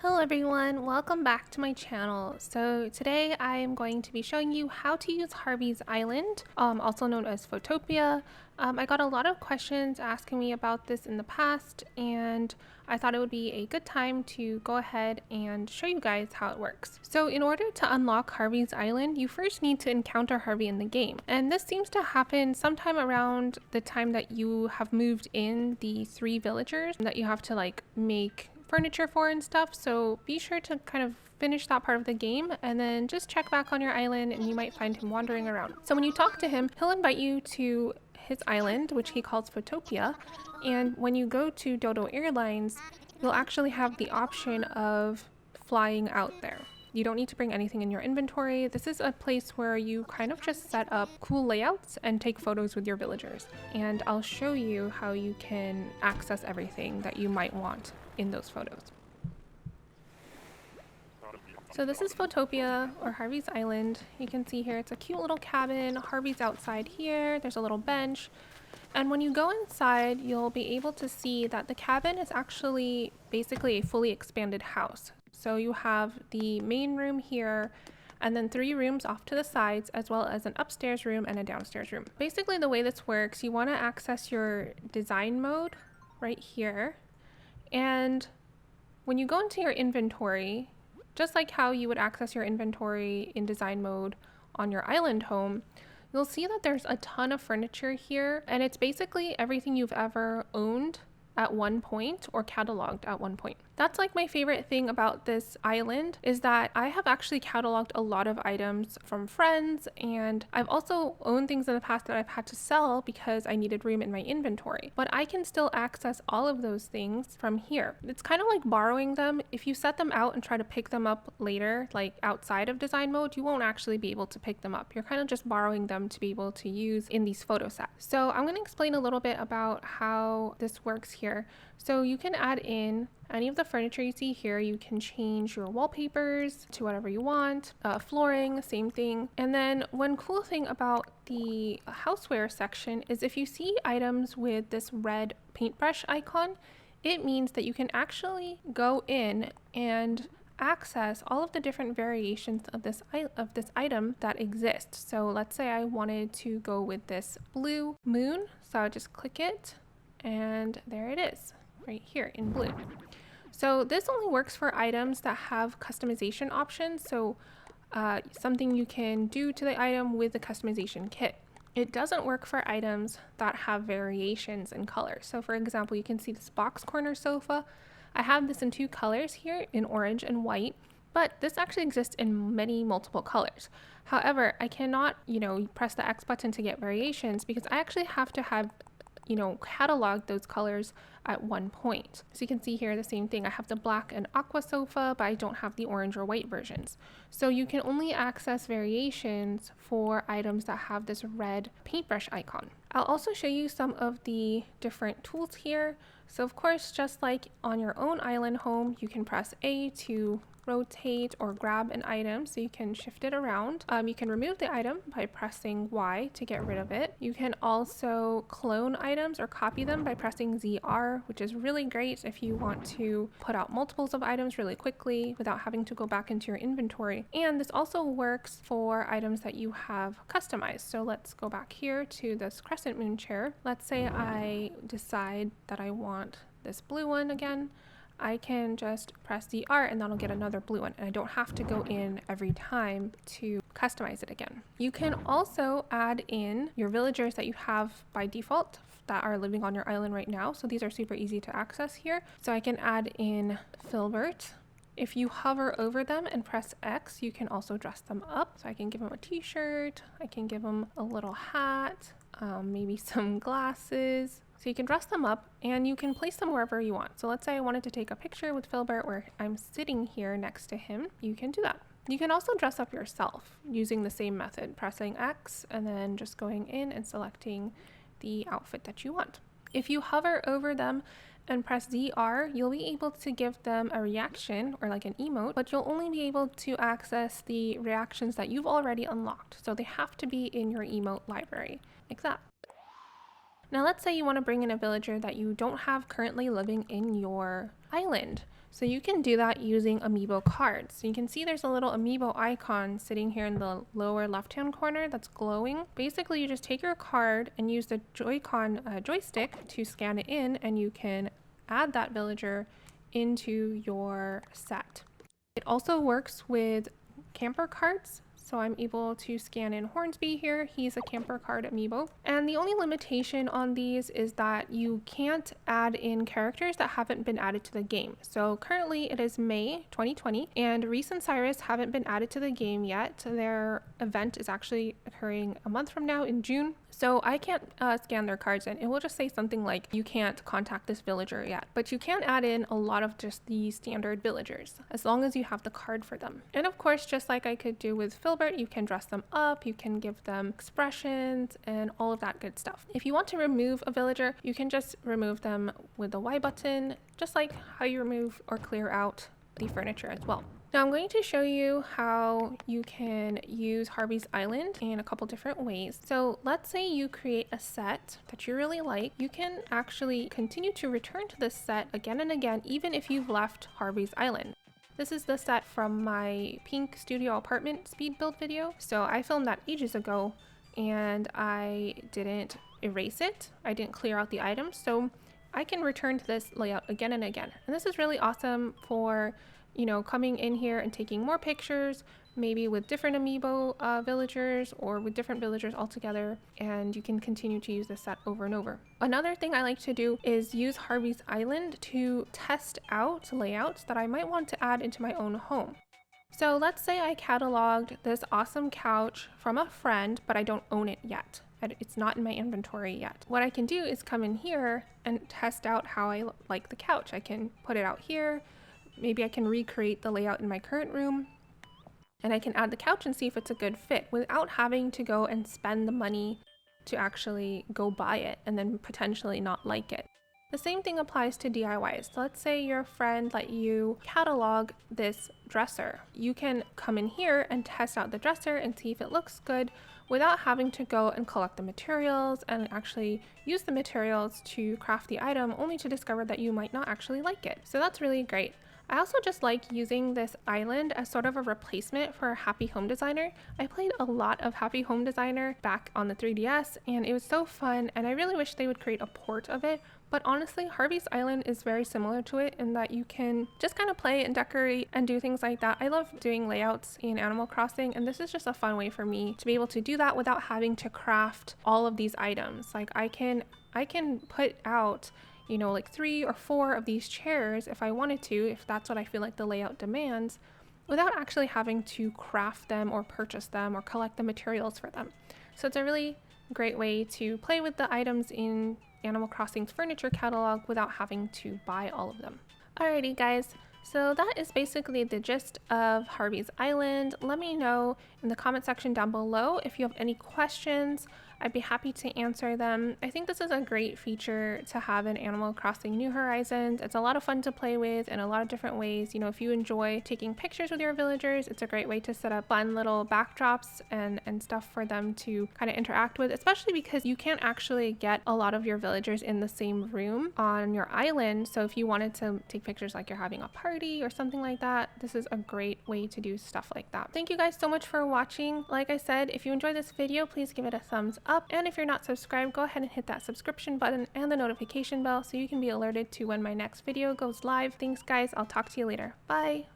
Hello everyone, welcome back to my channel. So today I am going to be showing you how to use Harvey's Island, also known as Photopia. I got a lot of questions asking me about this in the past, and I thought it would be a good time to go ahead and show you guys how it works. So in order to unlock Harvey's Island, you first need to encounter Harvey in the game. And this seems to happen sometime around the time that you have moved in the 3 villagers that you have to make furniture for and stuff, so be sure to kind of finish that part of the game and then just check back on your island and you might find him wandering around. So when you talk to him, he'll invite you to his island, which he calls Photopia, and when you go to Dodo Airlines, you'll actually have the option of flying out there. You don't need to bring anything in your inventory. This is a place where you kind of just set up cool layouts and take photos with your villagers. And I'll show you how you can access everything that you might want in those photos. So this is Photopia, or Harvey's Island. You can see here it's a cute little cabin. Harvey's outside here. There's a little bench. And when you go inside, you'll be able to see that the cabin is actually basically a fully expanded house. So you have the main room here, and then 3 rooms off to the sides, as well as an upstairs room and a downstairs room. Basically, the way this works, you want to access your design mode right here. And when you go into your inventory, just like how you would access your inventory in design mode on your island home, you'll see that there's a ton of furniture here, and it's basically everything you've ever owned at one point or cataloged at one point. That's like my favorite thing about this island, is that I have actually cataloged a lot of items from friends, and I've also owned things in the past that I've had to sell because I needed room in my inventory. But I can still access all of those things from here. It's kind of like borrowing them. If you set them out and try to pick them up later, like outside of design mode, you won't actually be able to pick them up. You're kind of just borrowing them to be able to use in these photo sets. So I'm going to explain a little bit about how this works here. So you can add in any of the furniture you see here. You can change your wallpapers to whatever you want, flooring, same thing. And then one cool thing about the houseware section is if you see items with this red paintbrush icon, it means that you can actually go in and access all of the different variations of this item that exist. So let's say I wanted to go with this blue moon, so I just click it and there it is right here in blue. So this only works for items that have customization options, so something you can do to the item with the customization kit. It doesn't work for items that have variations in colors. So for example, you can see this box corner sofa. I have this in 2 colors here, in orange and white, but this actually exists in many multiple colors. However, I cannot, press the X button to get variations because I actually have to have catalog those colors at one point. So you can see here the same thing. I have the black and aqua sofa, but I don't have the orange or white versions. So you can only access variations for items that have this red paintbrush icon. I'll also show you some of the different tools here. So of course, just like on your own island home, you can press A to rotate or grab an item, so you can shift it around. You can remove the item by pressing Y to get rid of it. You can also clone items or copy them by pressing ZR, which is really great if you want to put out multiples of items really quickly without having to go back into your inventory. And this also works for items that you have customized. So let's go back here to this crescent moon chair. Let's say I decide that I want this blue one again. I can just press ZR and that'll get another blue one, and I don't have to go in every time to customize it again. You can also add in your villagers that you have by default that are living on your island right now. So these are super easy to access here. So I can add in Filbert. If you hover over them and press X, you can also dress them up. So I can give them a t-shirt, I can give them a little hat, maybe some glasses. So you can dress them up and you can place them wherever you want. So let's say I wanted to take a picture with Filbert where I'm sitting here next to him. You can do that. You can also dress up yourself using the same method, pressing X and then just going in and selecting the outfit that you want. If you hover over them and press ZR, you'll be able to give them a reaction or like an emote, but you'll only be able to access the reactions that you've already unlocked. So they have to be in your emote library, like that. Now let's say you want to bring in a villager that you don't have currently living in your island. So you can do that using Amiibo cards. So you can see there's a little Amiibo icon sitting here in the lower left-hand corner that's glowing. Basically, you just take your card and use the Joy-Con joystick to scan it in, and you can add that villager into your set. It also works with camper cards. So I'm able to scan in Hornsby here. He's a camper card amiibo. And the only limitation on these is that you can't add in characters that haven't been added to the game. So currently it is May 2020 and Reese and Cyrus haven't been added to the game yet. Their event is actually occurring a month from now in June. So I can't scan their cards and it will just say something like, you can't contact this villager yet. But you can add in a lot of just the standard villagers as long as you have the card for them. And of course, just like I could do with Filbert, you can dress them up, you can give them expressions and all of that good stuff. If you want to remove a villager, you can just remove them with the Y button, just like how you remove or clear out the furniture as well. Now I'm going to show you how you can use Harvey's Island in a couple different ways. So let's say you create a set that you really like. You can actually continue to return to this set again and again, even if you've left Harvey's Island. This is the set from my pink studio apartment speed build video. So I filmed that ages ago and I didn't erase it. I didn't clear out the items. So I can return to this layout again and again. And this is really awesome for, you know, coming in here and taking more pictures, maybe with different amiibo villagers or with different villagers altogether, and you can continue to use this set over and over. Another thing I like to do is use Harvey's Island to test out layouts that I might want to add into my own home. So let's say I cataloged this awesome couch from a friend, but I don't own it yet. It's not in my inventory yet. What I can do is come in here and test out how I like the couch. I can put it out here. Maybe I can recreate the layout in my current room and I can add the couch and see if it's a good fit without having to go and spend the money to actually go buy it and then potentially not like it. The same thing applies to DIYs. So let's say your friend let you catalog this dresser. You can come in here and test out the dresser and see if it looks good without having to go and collect the materials and actually use the materials to craft the item, only to discover that you might not actually like it. So that's really great. I also just like using this island as sort of a replacement for Happy Home Designer. I played a lot of Happy Home Designer back on the 3DS and it was so fun, and I really wish they would create a port of it. But honestly, Harvey's Island is very similar to it in that you can just kind of play and decorate and do things like that. I love doing layouts in Animal Crossing, and this is just a fun way for me to be able to do that without having to craft all of these items. Like I can put out, you know, like 3 or 4 of these chairs if I wanted to, if that's what I feel like the layout demands, without actually having to craft them or purchase them or collect the materials for them. So it's a really great way to play with the items in Animal Crossing's furniture catalog without having to buy all of them. Alrighty guys, so that is basically the gist of Harvey's Island. Let me know in the comment section down below if you have any questions. I'd be happy to answer them. I think this is a great feature to have in Animal Crossing New Horizons. It's a lot of fun to play with in a lot of different ways. You know, if you enjoy taking pictures with your villagers, it's a great way to set up fun little backdrops and stuff for them to kind of interact with, especially because you can't actually get a lot of your villagers in the same room on your island. So if you wanted to take pictures like you're having a party or something like that, this is a great way to do stuff like that. Thank you guys so much for watching. Like I said, if you enjoyed this video, please give it a thumbs up. And if you're not subscribed, go ahead and hit that subscription button and the notification bell so you can be alerted to when my next video goes live. Thanks guys, I'll talk to you later. Bye!